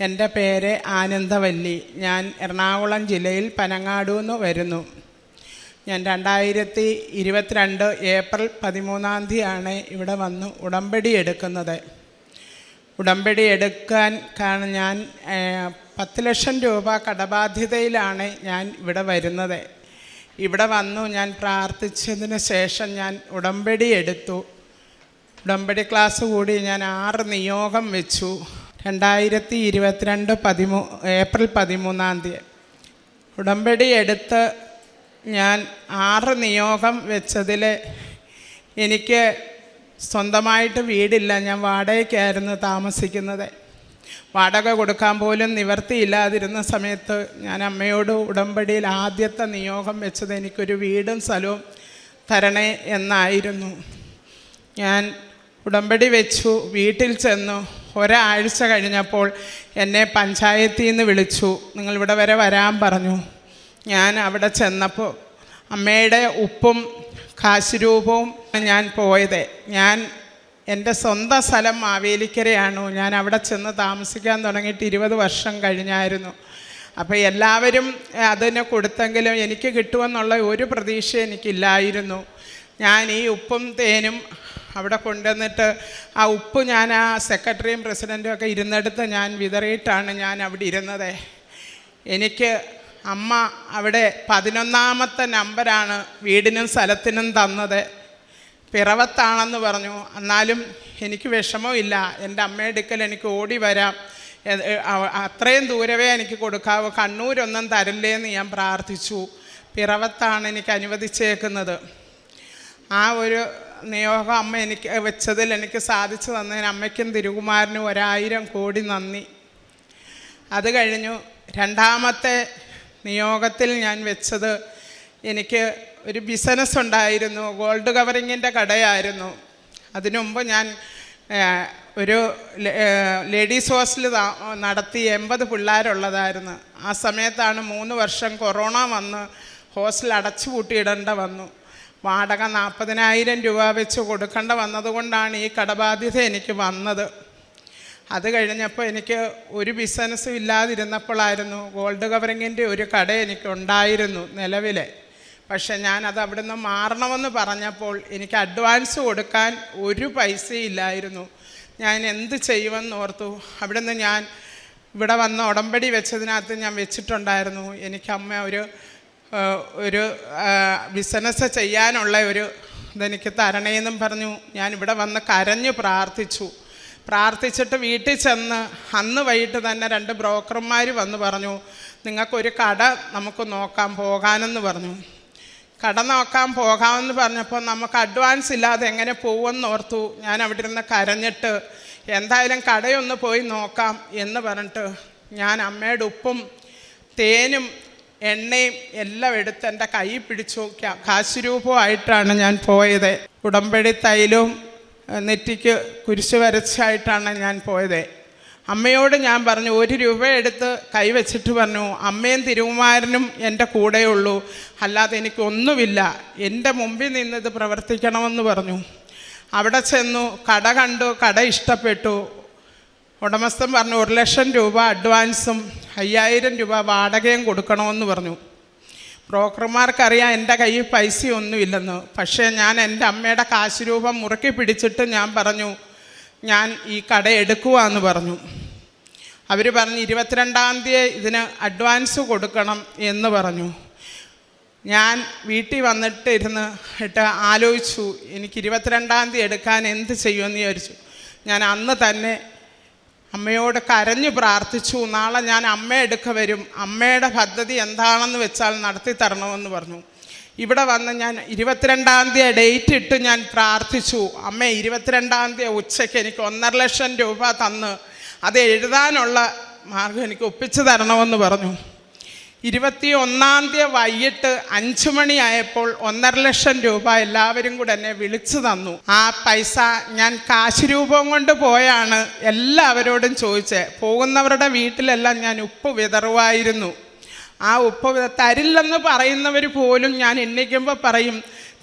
എൻ്റെ പേര് ആനന്ദവല്ലി. ഞാൻ എറണാകുളം ജില്ലയിൽ പനങ്ങാടു നിന്ന് വരുന്നു. ഞാൻ 2022 ഏപ്രിൽ 13 ഇവിടെ വന്ന് ഉടമ്പടി എടുക്കുന്നത്. ഉടമ്പടി എടുക്കാൻ കാരണം ഞാൻ 10 ലക്ഷം രൂപ കടബാധ്യതയിലാണ് ഞാൻ ഇവിടെ വരുന്നത്. ഇവിടെ വന്നു ഞാൻ പ്രാർത്ഥിച്ചതിന് ശേഷം ഞാൻ ഉടമ്പടി എടുത്തു. ഉടമ്പടി ക്ലാസ് കൂടി ഞാൻ 6 നിയോഗം വെച്ചു. 2022 ഏപ്രിൽ 13 ഉടമ്പടി എടുത്ത് ഞാൻ 6 നിയോഗം വെച്ചതിൽ എനിക്ക് സ്വന്തമായിട്ട് വീടില്ല. ഞാൻ വാടകയ്ക്കായിരുന്നു താമസിക്കുന്നത്. വാടക കൊടുക്കാൻ പോലും നിവർത്തിയില്ലാതിരുന്ന സമയത്ത് ഞാൻ അമ്മയോട് ഉടമ്പടിയിൽ ആദ്യത്തെ നിയോഗം വെച്ചത് എനിക്കൊരു വീടും സ്ഥലവും തരണേ എന്നായിരുന്നു. ഞാൻ ഉടമ്പടി വെച്ചു. വീട്ടിൽ ചെന്നു. ഒരാഴ്ച കഴിഞ്ഞപ്പോൾ എന്നെ പഞ്ചായത്തിൽ നിന്ന് വിളിച്ചു. നിങ്ങളിവിടെ വരെ വരാൻ പറഞ്ഞു. ഞാൻ അവിടെ ചെന്നപ്പോൾ അമ്മയുടെ ഉപ്പും കാശുരൂപവും ഞാൻ പോയത്. ഞാൻ എൻ്റെ സ്വന്തം സ്ഥലം മാവേലിക്കരയാണ്. ഞാൻ അവിടെ ചെന്ന് താമസിക്കാൻ തുടങ്ങിയിട്ട് 20 വർഷം കഴിഞ്ഞായിരുന്നു. അപ്പോൾ എല്ലാവരും അതിന് കൊടുത്തെങ്കിലും എനിക്ക് കിട്ടുമെന്നുള്ള ഒരു പ്രതീക്ഷ എനിക്കില്ലായിരുന്നു. ഞാൻ ഈ ഉപ്പും തേനും അവിടെ കൊണ്ടുവന്നിട്ട് ആ ഉപ്പ് ഞാൻ ആ സെക്രട്ടറിയും പ്രസിഡൻറ്റും ഒക്കെ ഇരുന്നിടത്ത് ഞാൻ വിതറിയിട്ടാണ് ഞാൻ അവിടെ ഇരുന്നത്. എനിക്ക് അമ്മ അവിടെ 11ാമത്തെ നമ്പറാണ് വീടിനും സ്ഥലത്തിനും തന്നത്. പിറവത്താണെന്ന് പറഞ്ഞു. എന്നാലും എനിക്ക് വിഷമമില്ല. എൻ്റെ അമ്മയുടെ അടുക്കൽ എനിക്ക് ഓടി വരാം. അത്രയും ദൂരവേ എനിക്ക് കൊടുക്കാവൂ. കണ്ണൂരൊന്നും തരില്ലേന്ന് ഞാൻ പ്രാർത്ഥിച്ചു. പിറവത്താണ് എനിക്ക് അനുവദിച്ചേക്കുന്നത്. ആ ഒരു നിയോഗം അമ്മ എനിക്ക് വെച്ചതിൽ എനിക്ക് സാധിച്ചു തന്നതിന് അമ്മയ്ക്കും തിരുകുമാരനും 1000 കോടി നന്ദി. അത് കഴിഞ്ഞു 2ാമത്തെ നിയോഗത്തിൽ ഞാൻ വെച്ചത് എനിക്ക് ഒരു ബിസിനസ് ഉണ്ടായിരുന്നു. ഗോൾഡ് കവറിങ്ങിൻ്റെ കടയായിരുന്നു. അതിനു മുമ്പ് ഞാൻ ഒരു ലേഡീസ് ഹോസ്റ്റൽ നടത്തി 80 പിള്ളേരുള്ളതായിരുന്നു. ആ സമയത്താണ് 3 വർഷം കൊറോണ വന്ന് ഹോസ്റ്റൽ അടച്ചു പൂട്ടിയിടേണ്ട വന്നു. വാടക 40,000 രൂപ വെച്ച് കൊടുക്കേണ്ട വന്നതുകൊണ്ടാണ് ഈ കടബാധ്യത എനിക്ക് വന്നത്. അത് കഴിഞ്ഞപ്പോൾ എനിക്ക് ഒരു ബിസിനസ്സും ഇല്ലാതിരുന്നപ്പോഴായിരുന്നു ഗോൾഡ് കവറിങ്ങിൻ്റെ ഒരു കട എനിക്കുണ്ടായിരുന്നു നിലവിൽ. പക്ഷെ ഞാനത് അവിടെ നിന്ന് മാറണമെന്ന് പറഞ്ഞപ്പോൾ എനിക്ക് അഡ്വാൻസ് കൊടുക്കാൻ ഒരു പൈസയും ഇല്ലായിരുന്നു. ഞാൻ എന്ത് ചെയ്യുമെന്ന് ഓർത്തു. അവിടെ നിന്ന് ഞാൻ ഇവിടെ വന്ന് ഉടമ്പടി വെച്ചതിനകത്ത് ഞാൻ വെച്ചിട്ടുണ്ടായിരുന്നു എനിക്ക് അമ്മ ഒരു ബിസിനസ് ചെയ്യാനുള്ള ഒരു ഇതെനിക്ക് തരണേന്നും പറഞ്ഞു. ഞാൻ ഇവിടെ വന്ന് കരഞ്ഞു പ്രാർത്ഥിച്ചിട്ട് വീട്ടിൽ ചെന്ന് അന്ന് വൈകിട്ട് തന്നെ 2 ബ്രോക്കർമാർ വന്ന് പറഞ്ഞു, നിങ്ങൾക്കൊരു കട നമുക്ക് നോക്കാം പോകാനെന്ന് പറഞ്ഞു. കട നോക്കാൻ പോകാമെന്ന് പറഞ്ഞപ്പോൾ നമുക്ക് അഡ്വാൻസ് ഇല്ലാതെ എങ്ങനെ പോകുമെന്ന് ഓർത്തു. ഞാൻ അവിടെ ഇരുന്ന് കരഞ്ഞിട്ട് എന്തായാലും കടയൊന്ന് പോയി നോക്കാം എന്ന് പറഞ്ഞിട്ട് ഞാൻ അമ്മയുടെ ഉപ്പും തേനും എണ്ണയും എല്ലാം എടുത്ത് എൻ്റെ കൈ പിടിച്ചു. കാശുരൂപമായിട്ടാണ് ഞാൻ പോയത്. ഉടമ്പടി തൈലവും നെറ്റിക്ക് കുരിശ് വരച്ചായിട്ടാണ് ഞാൻ പോയത്. അമ്മയോട് ഞാൻ പറഞ്ഞു, 1 രൂപ എടുത്ത് കൈവച്ചിട്ട് പറഞ്ഞു, അമ്മയും തിരുകുമാരനും എൻ്റെ കൂടെയുള്ളൂ, അല്ലാതെ എനിക്കൊന്നുമില്ല. എൻ്റെ മുമ്പിൽ നിന്ന് ഇത് പ്രവർത്തിക്കണമെന്ന് പറഞ്ഞു. അവിടെ ചെന്നു. കട കണ്ടു. കട ഇഷ്ടപ്പെട്ടു. ഉടമസ്ഥൻ പറഞ്ഞു 1 ലക്ഷം രൂപ അഡ്വാൻസും 5000 രൂപ വാടകയും കൊടുക്കണമെന്ന് പറഞ്ഞു. ബ്രോക്കർമാർക്കറിയാം എൻ്റെ കയ്യിൽ പൈസയൊന്നുമില്ലെന്ന്. പക്ഷേ ഞാൻ എൻ്റെ അമ്മയുടെ കാശുരൂപം മുറുക്കി പിടിച്ചിട്ട് ഞാൻ പറഞ്ഞു, ഞാൻ ഈ കട എടുക്കുവാന്ന് പറഞ്ഞു. അവർ പറഞ്ഞു 22-ാം തീയതി ഇതിന് അഡ്വാൻസ് കൊടുക്കണം എന്ന് പറഞ്ഞു. ഞാൻ വീട്ടിൽ വന്നിട്ട് ആലോചിച്ചു, എനിക്ക് 22-ാം തീയതി എടുക്കാൻ എന്ത് ചെയ്യുമെന്ന് വിചാരിച്ചു. ഞാൻ അന്ന് തന്നെ അമ്മയോട് കരഞ്ഞു പ്രാർത്ഥിച്ചു, നാളെ ഞാൻ അമ്മയെടുക്ക വരും, അമ്മയുടെ പദ്ധതി എന്താണെന്ന് വെച്ചാൽ നടത്തി തരണമെന്ന് പറഞ്ഞു. ഇവിടെ വന്ന് ഞാൻ 22-ാം തീയതി ഡേറ്റ് ഇട്ട് ഞാൻ പ്രാർത്ഥിച്ചു. അമ്മ 22-ാം തീയതി ഉച്ചയ്ക്ക് എനിക്ക് 1.5 ലക്ഷം രൂപ തന്ന് അത് എഴുതാനുള്ള മാർഗം എനിക്ക് ഒപ്പിച്ചു തരണമെന്ന് പറഞ്ഞു. 21-ാം തീയതി വൈകിട്ട് 5 മണിയായപ്പോൾ 1.5 ലക്ഷം രൂപ എല്ലാവരും കൂടെ എന്നെ വിളിച്ചു തന്നു. ആ പൈസ ഞാൻ കാശുരൂപം കൊണ്ട് പോയാണ് എല്ലാവരോടും ചോദിച്ചത്. പോകുന്നവരുടെ വീട്ടിലെല്ലാം ഞാൻ ഉപ്പ് വിതറുമായിരുന്നു. ആ ഉപ്പ് തരില്ലെന്ന് പറയുന്നവർ പോലും ഞാൻ എണ്ണിക്കുമ്പോൾ പറയും,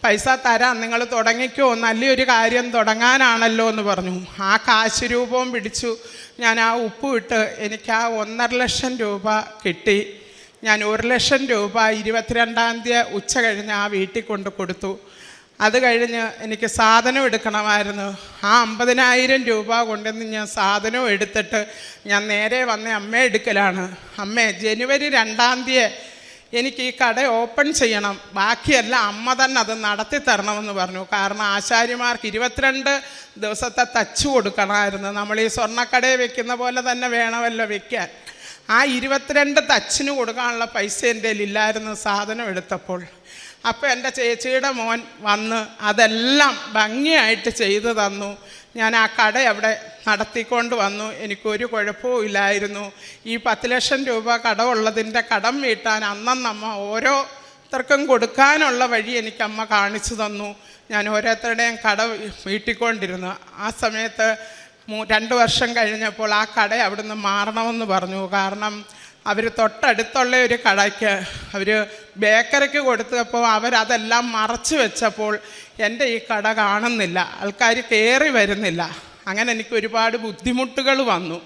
പൈസ തരാം, നിങ്ങൾ തുടങ്ങിക്കോ, നല്ലൊരു കാര്യം തുടങ്ങാനാണല്ലോ എന്ന് പറഞ്ഞു. ആ കാശ് രൂപവും പിടിച്ചു ഞാൻ ആ ഉപ്പ് ഇട്ട് എനിക്ക് ആ 1.5 ലക്ഷം രൂപ കിട്ടി. ഞാൻ 1 ലക്ഷം രൂപ 22-ാം തീയതി ഉച്ച കഴിഞ്ഞ് ആ വീട്ടിൽ കൊണ്ട് കൊടുത്തു. അത് കഴിഞ്ഞ് എനിക്ക് സാധനം എടുക്കണമായിരുന്നു. ആ 50,000 രൂപ കൊണ്ടുവന്ന് ഞാൻ സാധനവും എടുത്തിട്ട് ഞാൻ നേരെ വന്ന അമ്മയെ എടുക്കലാണ്. അമ്മേ, ജനുവരി 2-ാം തീയതി എനിക്ക് ഈ കട ഓപ്പൺ ചെയ്യണം, ബാക്കിയെല്ലാം അമ്മ തന്നെ അത് നടത്തി തരണമെന്ന് പറഞ്ഞു. കാരണം ആശാരിമാർക്ക് 22 ദിവസത്തെ തച്ചു കൊടുക്കണമായിരുന്നു. നമ്മൾ ഈ സ്വർണ്ണക്കടയിൽ വെക്കുന്ന പോലെ തന്നെ വേണമല്ലോ വെക്കാൻ. ആ 22 തച്ചിന് കൊടുക്കാനുള്ള പൈസ എൻ്റെ കയ്യിലില്ലായിരുന്നു സാധനം എടുത്തപ്പോൾ. അപ്പോൾ എൻ്റെ ചേച്ചിയുടെ മോൻ വന്ന് അതെല്ലാം ഭംഗിയായിട്ട് ചെയ്തു തന്നു. ഞാൻ ആ കട അവിടെ നടത്തിക്കൊണ്ട് വന്നു. എനിക്കൊരു കുഴപ്പവും ഇല്ലായിരുന്നു. ഈ 10 ലക്ഷം രൂപ കടമുള്ളതിൻ്റെ കടം വീട്ടാൻ അന്നമ്മ ഓരോരുത്തർക്കും കൊടുക്കാനുള്ള വഴി എനിക്ക് അമ്മ കാണിച്ചു തന്നു. ഞാൻ ഓരോരുത്തരുടെയും കട വീട്ടിക്കൊണ്ടിരുന്നു. ആ സമയത്ത് 2 വർഷം കഴിഞ്ഞപ്പോൾ ആ കട അവിടുന്ന് മാറണമെന്ന് പറഞ്ഞു. കാരണം അവർ തൊട്ടടുത്തുള്ള ഒരു കടയ്ക്ക് അവർ ബേക്കറിക്ക് കൊടുത്തപ്പോൾ അവരതെല്ലാം മറച്ചു വെച്ചപ്പോൾ എൻ്റെ ഈ കട കാണുന്നില്ല, ആൾക്കാർ കയറി വരുന്നില്ല. അങ്ങനെ എനിക്ക് ഒരുപാട് ബുദ്ധിമുട്ടുകൾ വന്നു.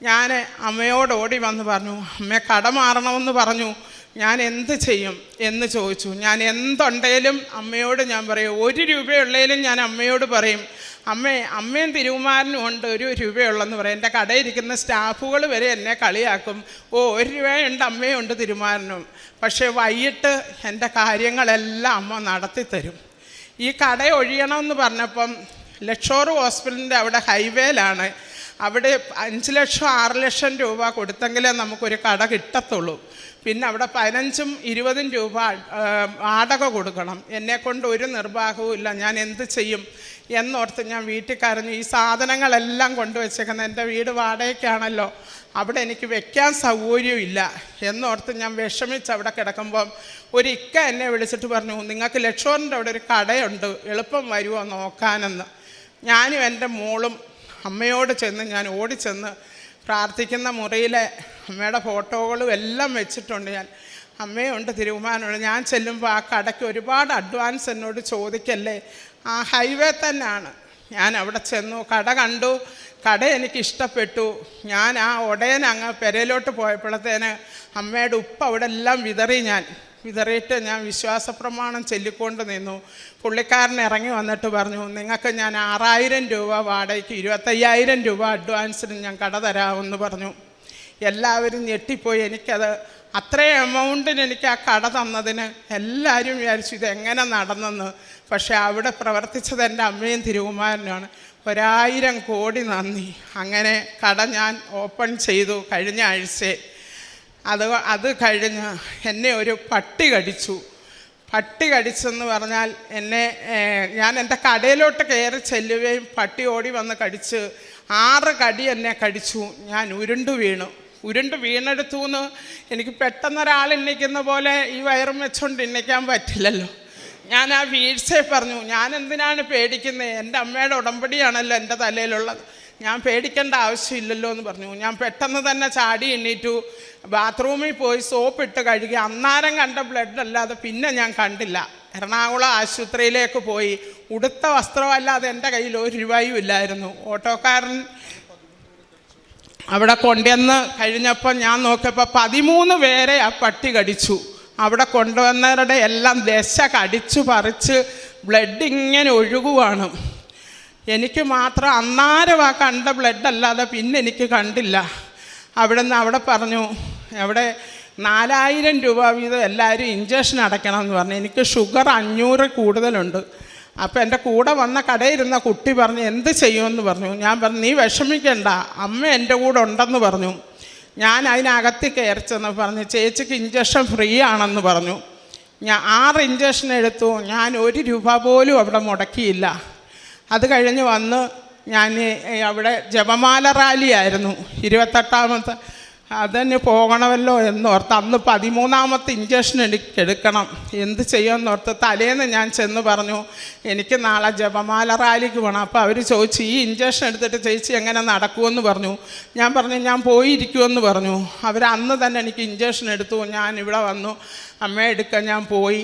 ഞാൻ അമ്മയോട് ഓടി വന്ന് പറഞ്ഞു, അമ്മേ കട മാറണമെന്ന് പറഞ്ഞു, ഞാൻ എന്ത് ചെയ്യും എന്ന് ചോദിച്ചു. ഞാൻ എന്തുണ്ടെങ്കിലും അമ്മയോട് ഞാൻ പറയും, 1 രൂപയുള്ളതിലും ഞാൻ അമ്മയോട് പറയും, അമ്മയും തിരുകുമാരനും ഉണ്ട് 1 രൂപയുള്ളെന്ന് പറയും. എൻ്റെ കടയിരിക്കുന്ന സ്റ്റാഫുകൾ വരെ എന്നെ കളിയാക്കും, 1 രൂപയുണ്ട് അമ്മയുണ്ട് തിരുകുമാരനും. പക്ഷേ വൈകിട്ട് എൻ്റെ കാര്യങ്ങളെല്ലാം അമ്മ നടത്തി തരും. ഈ കട ഒഴിയണമെന്ന് പറഞ്ഞപ്പം ലക്ഷോർ ഹോസ്പിറ്റലിൻ്റെ അവിടെ ഹൈവേയിലാണ്. അവിടെ 5 ലക്ഷം 6 ലക്ഷം രൂപ കൊടുത്തെങ്കിലേ നമുക്കൊരു കട കിട്ടത്തുള്ളൂ. പിന്നെ അവിടെ 15ഉം 20ഉം രൂപ വാടക കൊടുക്കണം. എന്നെക്കൊണ്ട് ഒരു നിർവാഹവും ഇല്ല. ഞാൻ എന്ത് ചെയ്യും എന്നോർത്ത് ഞാൻ വീട്ടിൽ കരഞ്ഞു. ഈ സാധനങ്ങളെല്ലാം കൊണ്ടുവച്ചേക്കുന്നത് എൻ്റെ വീട് വാടകയ്ക്കാണല്ലോ, അവിടെ എനിക്ക് വെക്കാൻ സൗകര്യമില്ല എന്നോർത്ത് ഞാൻ വിഷമിച്ച് അവിടെ കിടക്കുമ്പം ഒരു ഇക്ക എന്നെ വിളിച്ചിട്ട് പറഞ്ഞു, നിങ്ങൾക്ക് ലക്ഷോറിൻ്റെ അവിടെ ഒരു കടയുണ്ട്, എളുപ്പം വരുമോ നോക്കാനെന്ന്. ഞാനും എൻ്റെ മോളും അമ്മയോട് ചെന്ന് ഞാൻ ഓടിച്ചെന്ന് പ്രാർത്ഥിക്കുന്ന മുറിയിലെ അമ്മയുടെ ഫോട്ടോകളും എല്ലാം വെച്ചിട്ടുണ്ട്. ഞാൻ അമ്മയുണ്ട് തിരുകുമാരനുണ്ട്. ഞാൻ ചെല്ലുമ്പോൾ ആ കടയ്ക്ക് ഒരുപാട് അഡ്വാൻസ് എന്നോട് ചോദിക്കല്ലേ. ആ ഹൈവേ തന്നെയാണ്. ഞാൻ അവിടെ ചെന്നു, കട കണ്ടു, കട എനിക്ക് ഇഷ്ടപ്പെട്ടു. ഞാൻ ആ ഉടനെ അങ്ങ് പെരയിലോട്ട് പോയപ്പോഴത്തേന് അമ്മയുടെ ഉപ്പ് അവിടെ എല്ലാം വിതറിയിട്ട് ഞാൻ വിശ്വാസപ്രമാണം ചൊല്ലിക്കൊണ്ട് നിന്നു. പുള്ളിക്കാരൻ ഇറങ്ങി വന്നിട്ട് പറഞ്ഞു, നിങ്ങൾക്ക് ഞാൻ 6,000 രൂപ വാടകയ്ക്ക് 25,000 രൂപ അഡ്വാൻസിന് ഞാൻ കട തരാമെന്ന് പറഞ്ഞു. എല്ലാവരും ഞെട്ടിപ്പോയി. എനിക്കത് അത്രയും എമൗണ്ടിന് എനിക്ക് ആ കട തന്നതിന് എല്ലാവരും വിചാരിച്ചു ഇതെങ്ങനെ നടന്നെന്ന്. പക്ഷേ അവിടെ പ്രവർത്തിച്ചത് എൻ്റെ അമ്മയും തിരുകുമാരനുമാണ്. 1000 കോടി നന്ദി. അങ്ങനെ കട ഞാൻ ഓപ്പൺ ചെയ്തു കഴിഞ്ഞ ആഴ്ച. അത് കഴിഞ്ഞ് എന്നെ ഒരു പട്ടി കടിച്ചു. പട്ടി കടിച്ചെന്ന് പറഞ്ഞാൽ ഞാൻ എൻ്റെ കടയിലോട്ട് കയറി ചെല്ലുകയും പട്ടി ഓടി വന്ന് കടിച്ച് 6 കടി എന്നെ കടിച്ചു. ഞാൻ ഉരുണ്ട് വീണെടുത്തു എന്ന് എനിക്ക് പെട്ടെന്നൊരാൾ എണ്ണിക്കുന്ന പോലെ ഈ വയറും വെച്ചുകൊണ്ട് എണ്ണിക്കാൻ പറ്റില്ലല്ലോ. ഞാൻ ആ വീഴ്ചയെ പറഞ്ഞു, ഞാൻ എന്തിനാണ് പേടിക്കുന്നത്, എൻ്റെ അമ്മയുടെ ഉടമ്പടിയാണല്ലോ എൻ്റെ തലയിലുള്ളത്, ഞാൻ പേടിക്കേണ്ട ആവശ്യമില്ലല്ലോ എന്ന് പറഞ്ഞു. ഞാൻ പെട്ടെന്ന് തന്നെ ചാടി എണ്ണീറ്റു, ബാത്റൂമിൽ പോയി സോപ്പിട്ട് കഴുകി. അന്നേരം കണ്ട ബ്ലഡ് അല്ലാതെ പിന്നെ ഞാൻ കണ്ടില്ല. എറണാകുളം ആശുപത്രിയിലേക്ക് പോയി. ഉടുത്ത വസ്ത്രമല്ലാതെ എൻ്റെ കയ്യിൽ 1 രൂപയും ഇല്ലായിരുന്നു. ഓട്ടോക്കാരൻ അവിടെ കൊണ്ടുവന്ന് കഴിഞ്ഞപ്പോൾ ഞാൻ നോക്കിയപ്പോൾ 13 പേരെ ആ പട്ടി കടിച്ചു. അവിടെ കൊണ്ടുവന്നവരുടെ എല്ലാം ദശ കടിച്ചു പറിച്ച് ബ്ലഡ് ഇങ്ങനെ ഒഴുകുവാണ്. എനിക്ക് മാത്രം അന്നേരം ആ കണ്ട ബ്ലഡ് അല്ലാതെ പിന്നെ എനിക്ക് കണ്ടില്ല. അവിടെ പറഞ്ഞു, അവിടെ 4,000 രൂപ വീതം എല്ലാവരും ഇഞ്ചക്ഷൻ അടയ്ക്കണം എന്ന് പറഞ്ഞു. എനിക്ക് ഷുഗർ 500 കൂടുതലുണ്ട്. അപ്പോൾ എൻ്റെ കൂടെ വന്ന കടയിരുന്ന കുട്ടി പറഞ്ഞു, എന്ത് ചെയ്യുമെന്ന് പറഞ്ഞു. ഞാൻ പറഞ്ഞു, നീ വിഷമിക്കണ്ട, അമ്മ എൻ്റെ കൂടെ ഉണ്ടെന്ന് പറഞ്ഞു. ഞാൻ അതിനകത്ത് കയറി ചെന്ന് പറഞ്ഞു, ചേച്ചിക്ക് ഇഞ്ചക്ഷൻ ഫ്രീ ആണെന്ന് പറഞ്ഞു. ഞാൻ 6 ഇഞ്ചക്ഷൻ എടുത്തു. ഞാൻ 1 രൂപ പോലും അവിടെ മുടക്കിയില്ല. അത് കഴിഞ്ഞ് വന്ന് ഞാൻ അവിടെ ജപമാല റാലിയായിരുന്നു 28ാമത്തെ. അതിന് പോകണമല്ലോ എന്നോർത്ത് അന്ന് 13ാമത്തെ ഇഞ്ചക്ഷൻ എടുക്കണം. എന്ത് ചെയ്യുമെന്നോർത്ത് തലേന്ന് ഞാൻ ചെന്ന് പറഞ്ഞു, എനിക്ക് നാളെ ജപമാല റാലിക്ക് പോകണം. അപ്പോൾ അവർ ചോദിച്ചു, ഈ ഇഞ്ചക്ഷൻ എടുത്തിട്ട് ചേച്ചി എങ്ങനെ നടക്കുമെന്ന് പറഞ്ഞു. ഞാൻ പറഞ്ഞു, ഞാൻ പോയിരിക്കുമെന്ന് പറഞ്ഞു. അവർ അന്ന് തന്നെ എനിക്ക് ഇഞ്ചക്ഷൻ എടുത്തു. ഞാൻ ഇവിടെ വന്നു, അമ്മയെ എടുക്കാൻ ഞാൻ പോയി.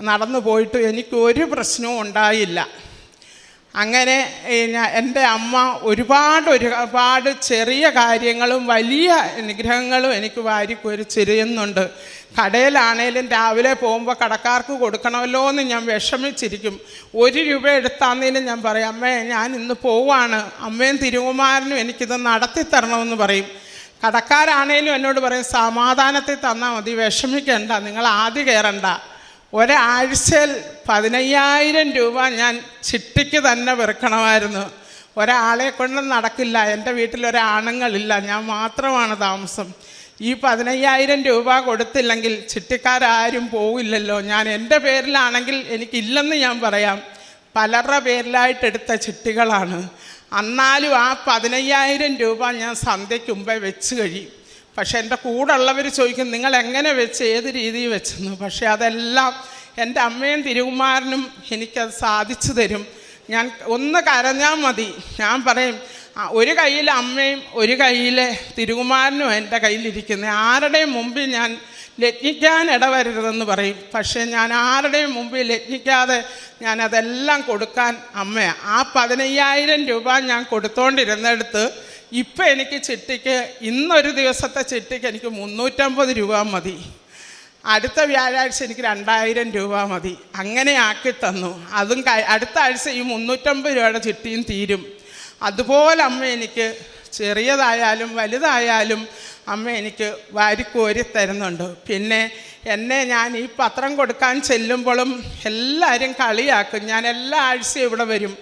നടന്നു പോയിട്ട് എനിക്കൊരു പ്രശ്നവും ഉണ്ടായില്ല. അങ്ങനെ എൻ്റെ അമ്മ ഒരുപാട് ചെറിയ കാര്യങ്ങളും വലിയ അനുഗ്രഹങ്ങളും എനിക്ക് വാരിക്കോരി ചെരിയുന്നുണ്ട്. കടയിലാണേലും രാവിലെ പോകുമ്പോൾ കടക്കാർക്ക് കൊടുക്കണമല്ലോ എന്ന് ഞാൻ വിഷമിച്ചിരിക്കും. 1 രൂപ എടുത്താന്നേലും ഞാൻ പറയും, അമ്മേ ഞാൻ ഇന്ന് പോവാണ്, അമ്മയും തിരുകുമാരനും എനിക്കിത് നടത്തി തരണമെന്ന് പറയും. കടക്കാരാണേലും എന്നോട് പറയും, സമാധാനത്തിൽ തന്നാൽ മതി, വിഷമിക്കണ്ട, നിങ്ങൾ ആദ്യം കയറണ്ട. ഒരാഴ്ചയിൽ 15,000 രൂപ ഞാൻ ചിട്ടിക്ക് തന്നെ വെറുക്കണമായിരുന്നു. ഒരാളെ കൊണ്ട് നടക്കില്ല, എൻ്റെ വീട്ടിലൊരാണുങ്ങളില്ല, ഞാൻ മാത്രമാണ് താമസം. ഈ 15,000 രൂപ കൊടുത്തില്ലെങ്കിൽ ചിട്ടിക്കാരും പോവില്ലല്ലോ. ഞാൻ എൻ്റെ പേരിലാണെങ്കിൽ എനിക്കില്ലെന്ന് ഞാൻ പറയാം, പലരുടെ പേരിലായിട്ടെടുത്ത ചിട്ടികളാണ്. എന്നാലും ആ 15,000 രൂപ ഞാൻ സന്ധ്യയ്ക്ക് മുമ്പേ വെച്ച് കഴിയും. പക്ഷെ എൻ്റെ കൂടെ ഉള്ളവർ ചോദിക്കും, നിങ്ങൾ എങ്ങനെ വെച്ച്, ഏത് രീതിയിൽ വെച്ചെന്ന്. പക്ഷെ അതെല്ലാം എൻ്റെ അമ്മയും തിരുകുമാരനും എനിക്കത് സാധിച്ചു തരും. ഞാൻ ഒന്ന് കരഞ്ഞാൽ മതി, ഞാൻ പറയും, ഒരു കയ്യിൽ അമ്മയും ഒരു കയ്യിൽ തിരുകുമാരനും എൻ്റെ കയ്യിലിരിക്കുന്നത്. ആരുടെയും മുമ്പിൽ ഞാൻ ലജ്ഞിക്കാൻ ഇടവരരുതെന്ന് പറയും. പക്ഷേ ഞാൻ ആരുടെയും മുമ്പിൽ ലജ്ഞിക്കാതെ ഞാനതെല്ലാം കൊടുക്കാൻ അമ്മയാണ്. ആ 15,000 രൂപ ഞാൻ കൊടുത്തോണ്ടിരുന്നെടുത്ത് ഇപ്പം എനിക്ക് ചിട്ടിക്ക്, ഇന്നൊരു ദിവസത്തെ ചിട്ടിക്ക് എനിക്ക് 350 രൂപ മതി. അടുത്ത വ്യാഴാഴ്ച എനിക്ക് 2,000 രൂപ മതി. അങ്ങനെ ആക്കി തന്നു. അതും അടുത്ത ആഴ്ച ഈ 350 രൂപയുടെ ചിട്ടിയും തീരും. അതുപോലെ അമ്മ എനിക്ക് ചെറിയതായാലും വലുതായാലും അമ്മ എനിക്ക് വാരിക്കോരി തരുന്നുണ്ട്. പിന്നെ ഞാൻ ഈ പത്രം കൊടുക്കാൻ ചെല്ലുമ്പോഴും എല്ലാവരും കളിയാക്കും. ഞാൻ എല്ലാ ആഴ്ചയും ഇവിടെ വരും.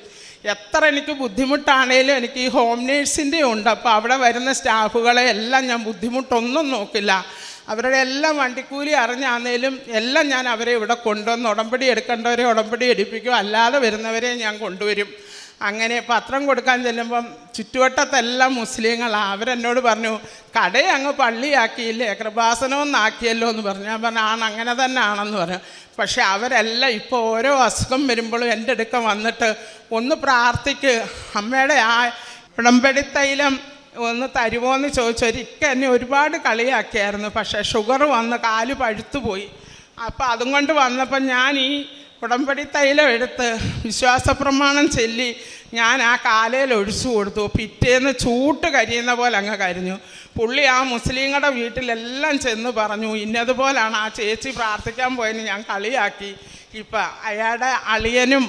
എത്ര എനിക്ക് ബുദ്ധിമുട്ടാണേലും എനിക്ക് ഈ ഹോം നേഴ്സിൻ്റെ ഉണ്ട്. അപ്പോൾ അവിടെ വരുന്ന സ്റ്റാഫുകളെ എല്ലാം ഞാൻ ബുദ്ധിമുട്ടൊന്നും നോക്കില്ല. അവരുടെ എല്ലാം വണ്ടിക്കൂലി അറിഞ്ഞാന്നേലും എല്ലാം ഞാൻ അവരെ ഇവിടെ കൊണ്ടുവന്ന് ഉടമ്പടി എടുക്കേണ്ടവരെ ഉടമ്പടി എടുപ്പിക്കും, അല്ലാതെ വരുന്നവരെ ഞാൻ കൊണ്ടുവരും. അങ്ങനെ പത്രം കൊടുക്കാൻ ചെല്ലുമ്പം ചുറ്റുവട്ടത്തെല്ലാം മുസ്ലിങ്ങളാണ്. അവരെന്നോട് പറഞ്ഞു, കടയെ അങ്ങ് പള്ളിയാക്കിയില്ലേ, കൃപാസനമൊന്നാക്കിയല്ലോ എന്ന് പറഞ്ഞു. ഞാൻ പറഞ്ഞു, അങ്ങനെ തന്നെ ആണെന്ന് പറഞ്ഞു. പക്ഷെ അവരെല്ലാം ഇപ്പോൾ ഓരോ അസുഖം വരുമ്പോഴും എൻ്റെ അടുക്ക വന്നിട്ട് ഒന്ന് പ്രാർത്ഥിക്ക്, അമ്മയുടെ ആ ഉടമ്പടി തൈലം ഒന്ന് തരുമോ എന്ന് ചോദിച്ചൊരിക്കൽ എന്നെ ഒരുപാട് കളിയാക്കിയായിരുന്നു. പക്ഷേ ഷുഗർ വന്ന് കാല് പഴുത്തുപോയി. അപ്പോൾ അതും കൊണ്ട് വന്നപ്പോൾ ഞാൻ ഈ ഉടമ്പടി തൈലം എടുത്ത് വിശ്വാസപ്രമാണം ചൊല്ലി ഞാൻ ആ കാലയിൽ ഒഴിച്ചു കൊടുത്തു. പിറ്റേന്ന് ചൂട്ട് കരിയുന്ന പോലെ അങ്ങ് കരിഞ്ഞു. പുള്ളി ആ മുസ്ലിങ്ങളുടെ വീട്ടിലെല്ലാം ചെന്ന് പറഞ്ഞു, ഇന്നതുപോലാണ് ആ ചേച്ചി പ്രാർത്ഥിക്കാൻ പോയെന്ന് ഞാൻ കളിയാക്കി. ഇപ്പം അയാളുടെ അളിയനും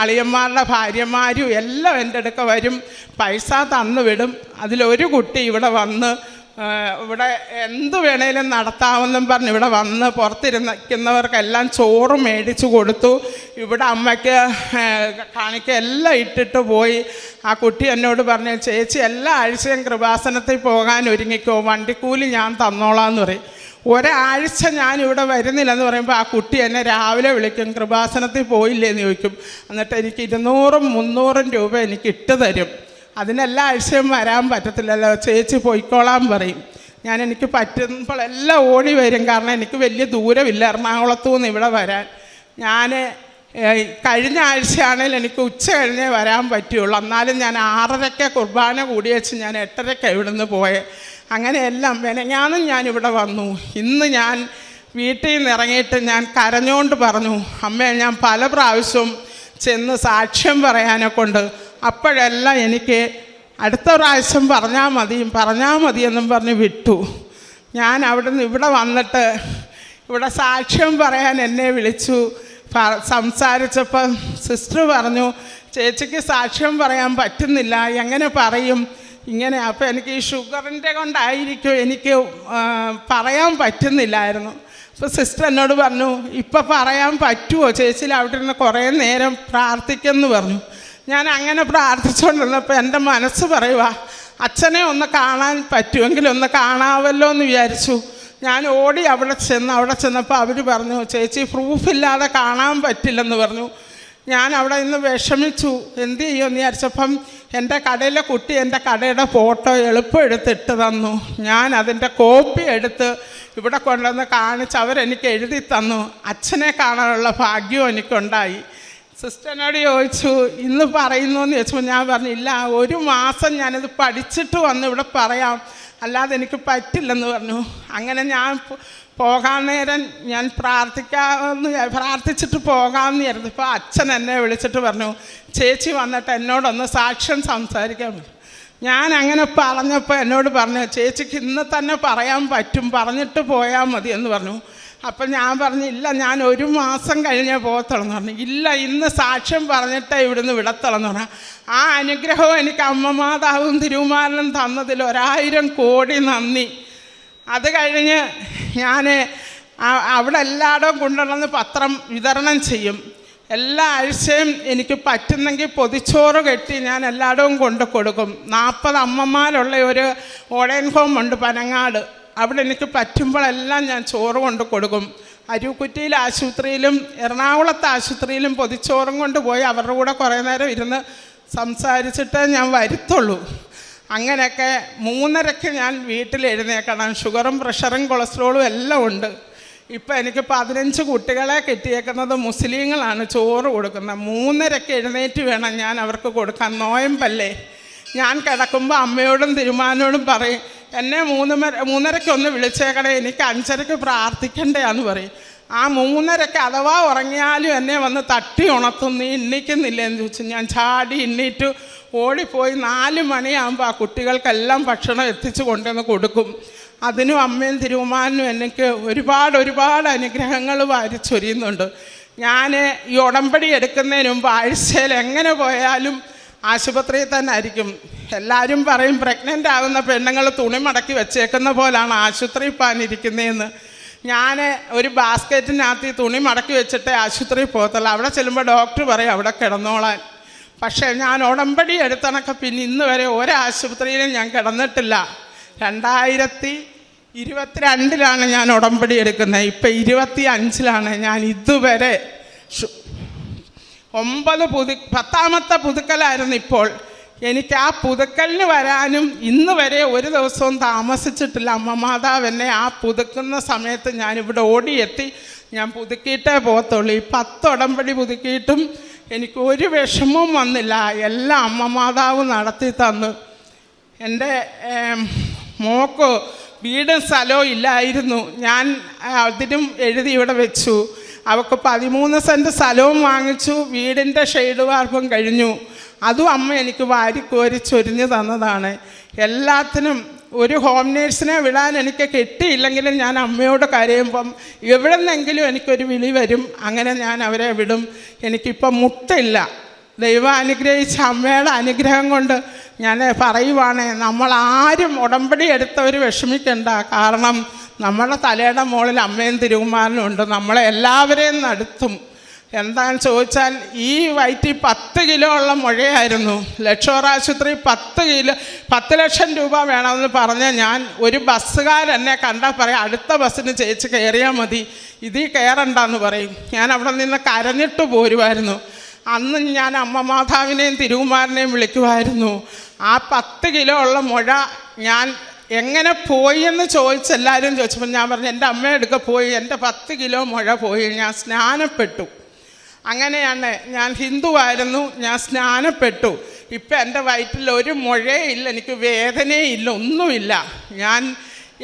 അളിയന്മാരുടെ ഭാര്യമാരും എല്ലാം എൻ്റെ അടുക്ക വരും, പൈസ തന്നു വിടും. അതിലൊരു കുട്ടി ഇവിടെ വന്ന് ഇവിടെ എന്ത് വേണേലും നടത്താമെന്നും പറഞ്ഞ് ഇവിടെ വന്ന് പുറത്തിരുന്നിരിക്കുന്നവർക്കെല്ലാം ചോറ് മേടിച്ചു കൊടുത്തു. ഇവിടെ അമ്മയ്ക്ക് കാണിക്ക എല്ലാം ഇട്ടിട്ട് പോയി. ആ കുട്ടി എന്നോട് പറഞ്ഞു, ചേച്ചി എല്ലാ ആഴ്ചയും കൃപാസനത്തിൽ പോകാൻ ഒരുങ്ങിക്കോ, വണ്ടിക്കൂലി ഞാൻ തന്നോളാന്ന് പറയും. ഒരാഴ്ച ഞാനിവിടെ വരുന്നില്ലെന്ന് പറയുമ്പോൾ ആ കുട്ടി എന്നെ രാവിലെ വിളിക്കും, കൃപാസനത്തിൽ പോയില്ലേന്ന് ചോദിക്കും. എന്നിട്ട് എനിക്ക് 200-300 രൂപ എനിക്ക് ഇട്ട് തരും. അതിനെല്ലാ ആഴ്ചയും വരാൻ പറ്റത്തില്ലല്ലോ, ചേച്ചി പോയിക്കോളാൻ പറയും. എനിക്ക് പറ്റുമ്പോഴെല്ലാം ഓടി വരും, കാരണം എനിക്ക് വലിയ ദൂരമില്ല എറണാകുളത്തു നിന്ന് ഇവിടെ വരാൻ. കഴിഞ്ഞ ആഴ്ചയാണെങ്കിൽ എനിക്ക് ഉച്ച കഴിഞ്ഞേ വരാൻ പറ്റുള്ളൂ. എന്നാലും ഞാൻ 6:30 കുർബാന കൂടി വെച്ച് ഞാൻ 8:30 ഇവിടുന്ന് പോയത്. അങ്ങനെയെല്ലാം മെനഞ്ഞാന്നും ഞാനിവിടെ വന്നു. ഇന്ന് ഞാൻ വീട്ടിൽ നിന്ന് ഇറങ്ങിയിട്ട് ഞാൻ കരഞ്ഞുകൊണ്ട് പറഞ്ഞു, അമ്മേ ഞാൻ പല പ്രാവശ്യവും ചെന്ന് സാക്ഷ്യം പറയാനെ കൊണ്ട് അപ്പോഴെല്ലാം എനിക്ക് അടുത്ത പ്രാവശ്യം പറഞ്ഞാൽ മതിയെന്നും പറഞ്ഞ് വിട്ടു. ഞാൻ അവിടുന്ന് ഇവിടെ വന്നിട്ട് ഇവിടെ സാക്ഷ്യം പറയാൻ എന്നെ വിളിച്ചു. സംസാരിച്ചപ്പം സിസ്റ്റർ പറഞ്ഞു, ചേച്ചിക്ക് സാക്ഷ്യം പറയാൻ പറ്റുന്നില്ല, എങ്ങനെ പറയും ഇങ്ങനെ. അപ്പോൾ എനിക്ക് ഈ ഷുഗറിൻ്റെ കൊണ്ടായിരിക്കും എനിക്ക് പറയാൻ പറ്റുന്നില്ലായിരുന്നു. അപ്പോൾ സിസ്റ്റർ എന്നോട് പറഞ്ഞു, ഇപ്പം പറയാൻ പറ്റുമോ ചേച്ചി, അവിടെ നിന്ന് കുറേ നേരം പ്രാർത്ഥിക്കുമെന്ന് പറഞ്ഞു. ഞാൻ അങ്ങനെ പ്രാർത്ഥിച്ചുകൊണ്ടിരുന്നപ്പോൾ എൻ്റെ മനസ്സ് പറയുക, അച്ഛനെ ഒന്ന് കാണാൻ പറ്റുമെങ്കിൽ ഒന്ന് കാണാമല്ലോ എന്ന് വിചാരിച്ചു. ഞാൻ ഓടി അവിടെ ചെന്നപ്പോൾ അവർ പറഞ്ഞു, ചേച്ചി പ്രൂഫില്ലാതെ കാണാൻ പറ്റില്ലെന്ന് പറഞ്ഞു. ഞാൻ അവിടെ നിന്ന് വിഷമിച്ചു. എന്ത് ചെയ്യുമെന്ന് വിചാരിച്ചപ്പം എൻ്റെ കടയിലെ കുട്ടി എൻ്റെ കടയുടെ ഫോട്ടോ എളുപ്പം എടുത്തിട്ട് തന്നു. ഞാൻ അതിൻ്റെ കോപ്പി എടുത്ത് ഇവിടെ കൊണ്ടുവന്ന് കാണിച്ച് അവരെനിക്ക് എഴുതി തന്നു. അച്ഛനെ കാണാനുള്ള ഭാഗ്യവും എനിക്കുണ്ടായി. സിസ്റ്ററിനോട് ചോദിച്ചു, ഇന്ന് പറയുന്നു എന്ന് ചോദിച്ചപ്പോൾ ഞാൻ പറഞ്ഞു, ഇല്ല, 1 മാസം ഞാനിത് പഠിച്ചിട്ട് വന്ന് ഇവിടെ പറയാം. അല്ലാതെ എനിക്ക് പറ്റില്ലെന്ന് പറഞ്ഞു. അങ്ങനെ ഞാൻ പോകാൻ നേരം ഞാൻ പ്രാർത്ഥിച്ചിട്ട് പോകാമെന്ന് ഇരുന്നപ്പോൾ അച്ഛൻ എന്നെ വിളിച്ചിട്ട് പറഞ്ഞു, ചേച്ചി വന്നിട്ട് എന്നോടൊന്ന് സാക്ഷ്യം സംസാരിക്കാൻ പറഞ്ഞു. ഞാൻ അങ്ങനെ പറഞ്ഞപ്പോൾ എന്നോട് പറഞ്ഞു, ചേച്ചിക്ക് ഇന്ന് തന്നെ പറയാൻ പറ്റും, പറഞ്ഞിട്ട് പോയാൽ മതി എന്ന് പറഞ്ഞു. അപ്പം ഞാൻ പറഞ്ഞു, ഇല്ല, ഞാൻ 1 മാസം കഴിഞ്ഞേ പോകത്തുള്ളെന്ന് പറഞ്ഞു. ഇല്ല, ഇന്ന് സാക്ഷ്യം പറഞ്ഞിട്ടേ ഇവിടുന്ന് വിടത്തുള്ളെന്ന് പറഞ്ഞു. ആ അനുഗ്രഹവും എനിക്ക് അമ്മ മാതാവും തിരുമാരനും തന്നതിൽ 1000 കോടി നന്ദി. അത് കഴിഞ്ഞ് ഞാൻ അവിടെ എല്ലായിടവും കൊണ്ടുവന്ന് പത്രം വിതരണം ചെയ്യും. എല്ലാ ആഴ്ചയും എനിക്ക് പറ്റുന്നെങ്കിൽ പൊതിച്ചോറ് കെട്ടി ഞാൻ എല്ലായിടവും കൊണ്ട് കൊടുക്കും. 40 അമ്മമാരുള്ള ഒരു ഓടൻ ഹോം ഉണ്ട് പനങ്ങാട്. അവിടെ എനിക്ക് പറ്റുമ്പോഴെല്ലാം ഞാൻ ചോറ് കൊണ്ട് കൊടുക്കും. അരുക്കുറ്റിയിലെ ആശുപത്രിയിലും എറണാകുളത്തെ ആശുപത്രിയിലും പൊതിച്ചോറും കൊണ്ട് പോയി അവരുടെ കൂടെ കുറേ നേരം ഇരുന്ന് സംസാരിച്ചിട്ടേ ഞാൻ വരുത്തുള്ളൂ. അങ്ങനെയൊക്കെ 3:30-ക്ക് ഞാൻ വീട്ടിൽ എഴുന്നേൽക്കണം. ഷുഗറും പ്രഷറും കൊളസ്ട്രോളും എല്ലാം ഉണ്ട്. ഇപ്പം എനിക്ക് 15 കുട്ടികളെ കെട്ടിയേക്കുന്നത് മുസ്ലിങ്ങളാണ് ചോറ് കൊടുക്കുന്നത്. 3:30-ക്ക് എഴുന്നേറ്റ് വേണം ഞാൻ അവർക്ക് കൊടുക്കാൻ. നോയമ്പല്ലേ. ഞാൻ കിടക്കുമ്പോൾ അമ്മയോടും തിരുമാനോടും പറയും, എന്നെ 3:30-ക്ക് ഒന്ന് വിളിച്ചേക്കണേ, എനിക്ക് 5:30-ക്ക് പ്രാർത്ഥിക്കണ്ടേന്ന് പറയും. ആ 3:30-ക്ക് അഥവാ ഉറങ്ങിയാലും എന്നെ വന്ന് തട്ടി ഉണർത്തും, നീ എണ്ണിക്കുന്നില്ലെന്ന് ചോദിച്ചു. ഞാൻ ചാടി എണ്ണീറ്റ് ഓടിപ്പോയി 4 മണിയാകുമ്പോൾ ആ കുട്ടികൾക്കെല്ലാം ഭക്ഷണം എത്തിച്ചു കൊണ്ടുവന്ന് കൊടുക്കും. അതിനും അമ്മയും തിരുമാനും എനിക്ക് ഒരുപാട് അനുഗ്രഹങ്ങൾ വാരിച്ചൊരിയുന്നുണ്ട്. ഞാൻ ഈ ഉടമ്പടി എടുക്കുന്നതിന് മുമ്പ് ആഴ്ചയിൽ എങ്ങനെ പോയാലും ആശുപത്രിയിൽ തന്നെ ആയിരിക്കും. എല്ലാവരും പറയും പ്രഗ്നൻ്റ് ആകുന്ന പെണ്ണുങ്ങൾ തുണി മടക്കി വെച്ചേക്കുന്ന പോലാണ് ആശുപത്രിയിൽ പോകാനിരിക്കുന്നതെന്ന്. ഞാൻ ഒരു ബാസ്ക്കറ്റിനകത്ത് ഈ തുണി മടക്കി വെച്ചിട്ടേ ആശുപത്രിയിൽ പോകത്തുള്ളൂ. അവിടെ ചെല്ലുമ്പോൾ ഡോക്ടർ പറയും അവിടെ കിടന്നോളാൻ. പക്ഷേ ഞാൻ ഉടമ്പടി എടുത്തണക്കെ പിന്നെ ഇന്ന് വരെ ഒരാശുപത്രിയിലും ഞാൻ കിടന്നിട്ടില്ല. 2022 ഞാൻ ഉടമ്പടി എടുക്കുന്നത്. ഇപ്പം 2025 ഞാൻ ഇതുവരെ 10ാമത്തെ പുതുക്കലായിരുന്നു ഇപ്പോൾ. എനിക്ക് ആ പുതുക്കലിന് വരാനും ഇന്ന് വരെ ഒരു ദിവസവും താമസിച്ചിട്ടില്ല. അമ്മ മാതാവ് എന്നെ ആ പുതുക്കുന്ന സമയത്ത് ഞാനിവിടെ ഓടിയെത്തി. ഞാൻ പുതുക്കിയിട്ടേ പോകത്തുള്ളൂ. ഈ 10 ഉടമ്പടി പുതുക്കിയിട്ടും എനിക്ക് ഒരു വിഷമവും വന്നില്ല. എല്ലാം അമ്മ മാതാവ് നടത്തി തന്നു. എൻ്റെ മോക്ക് വീടും സ്ഥലവും ഇല്ലായിരുന്നു. ഞാൻ അതിനും എഴുതി ഇവിടെ വെച്ചു. അവൾക്ക് 13 സെൻറ്റ് സ്ഥലവും വാങ്ങിച്ചു. വീടിൻ്റെ ഷെയ്ഡ് വാർപ്പും കഴിഞ്ഞു. അതും അമ്മ എനിക്ക് വാരിക്കോരി ചൊരിഞ്ഞു തന്നതാണ്. എല്ലാത്തിനും ഒരു ഹോം നേഴ്സിനെ വിടാൻ എനിക്ക് കിട്ടിയില്ലെങ്കിലും ഞാൻ അമ്മയോട് കരയുമ്പം എവിടെ നിന്നെങ്കിലും എനിക്കൊരു വിളി വരും. അങ്ങനെ ഞാൻ അവരെ വിടും. എനിക്കിപ്പം മുട്ടില്ല. ദൈവം അനുഗ്രഹിച്ച അമ്മയുടെ അനുഗ്രഹം കൊണ്ട് ഞാൻ പറയുവാണ്, നമ്മളാരും ഉടമ്പടി എടുത്തവർ വിഷമിക്കണ്ട. കാരണം നമ്മുടെ തലയുടെ മുകളിൽ അമ്മയും തിരുകുമാരനും ഉണ്ട്. നമ്മളെ എല്ലാവരെയും നടത്തും. എന്താണെന്ന് ചോദിച്ചാൽ ഈ വയറ്റിൽ 10 കിലോ ഉള്ള മുഴയായിരുന്നു. ലക്ഷോർ ആശുപത്രി 10 ലക്ഷം രൂപ വേണമെന്ന് പറഞ്ഞ് ഞാൻ ഒരു ബസ്സുകാരെന്നെ കണ്ടാൽ പറയും അടുത്ത ബസ്സിന് ചേച്ചി കയറിയാൽ മതി, ഇതിൽ കയറണ്ടെന്ന് പറയും. ഞാൻ അവിടെ നിന്ന് കരഞ്ഞിട്ട് പോരുമായിരുന്നു. അന്ന് ഞാൻ അമ്മ മാതാവിനെയും തിരുകുമാരനെയും വിളിക്കുമായിരുന്നു. ആ 10 കിലോ ഉള്ള മുഴ ഞാൻ എങ്ങനെ പോയി എന്ന് ചോദിച്ചെല്ലാവരും ചോദിച്ചപ്പോൾ ഞാൻ പറഞ്ഞു എൻ്റെ അമ്മയെടുക്ക പോയി, എൻ്റെ 10 കിലോ മുഴ പോയി. ഞാൻ സ്നാനപ്പെട്ടു. അങ്ങനെയാണ്. ഞാൻ ഹിന്ദുവായിരുന്നു, ഞാൻ സ്നാനപ്പെട്ടു. ഇപ്പം എൻ്റെ വയറ്റിൽ ഒരു മുഴയില്ല, എനിക്ക് വേദനയില്ല, ഒന്നുമില്ല. ഞാൻ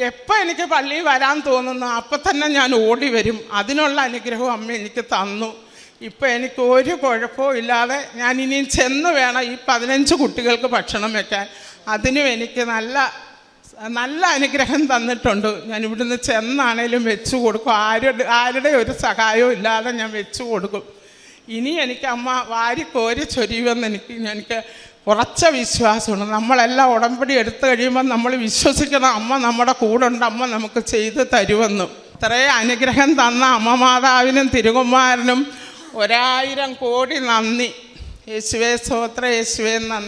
എപ്പോൾ എനിക്ക് പള്ളിയിൽ വരാൻ തോന്നുന്നു അപ്പം തന്നെ ഞാൻ ഓടി വരും. അതിനുള്ള അനുഗ്രഹം അമ്മ എനിക്ക് തന്നു. ഇപ്പം എനിക്ക് ഒരു കുഴപ്പവും ഇല്ലാതെ ഞാൻ ഇനിയും ചെന്ന് വേണം ഈ 15 കുട്ടികൾക്ക് ഭക്ഷണം വയ്ക്കാൻ. അതിനും എനിക്ക് നല്ല അനുഗ്രഹം തന്നിട്ടുണ്ട്. ഞാൻ ഇവിടുന്ന് ചെന്നാണേലും വെച്ച് കൊടുക്കും. ആരുടെ ഒരു സഹായവും ഇല്ലാതെ ഞാൻ വെച്ച് കൊടുക്കും. ഇനി എനിക്ക് അമ്മ വാരിക്കോരി ചൊരിയുമെന്ന് എനിക്ക് ഉറച്ച വിശ്വാസമുണ്ട്. നമ്മളെല്ലാം ഉടമ്പടി എടുത്തു കഴിയുമ്പോൾ നമ്മൾ വിശ്വസിക്കണം അമ്മ നമ്മുടെ കൂടെ ഉണ്ട്, അമ്മ നമുക്ക് ചെയ്ത് തരുമെന്ന്. ഇത്രയും അനുഗ്രഹം തന്ന അമ്മ മാതാവിനും തിരുകുമാരനും 1000 കോടി നന്ദി. യേശുവേ സ്തോത്രം, യേശുവേ നന്ദി.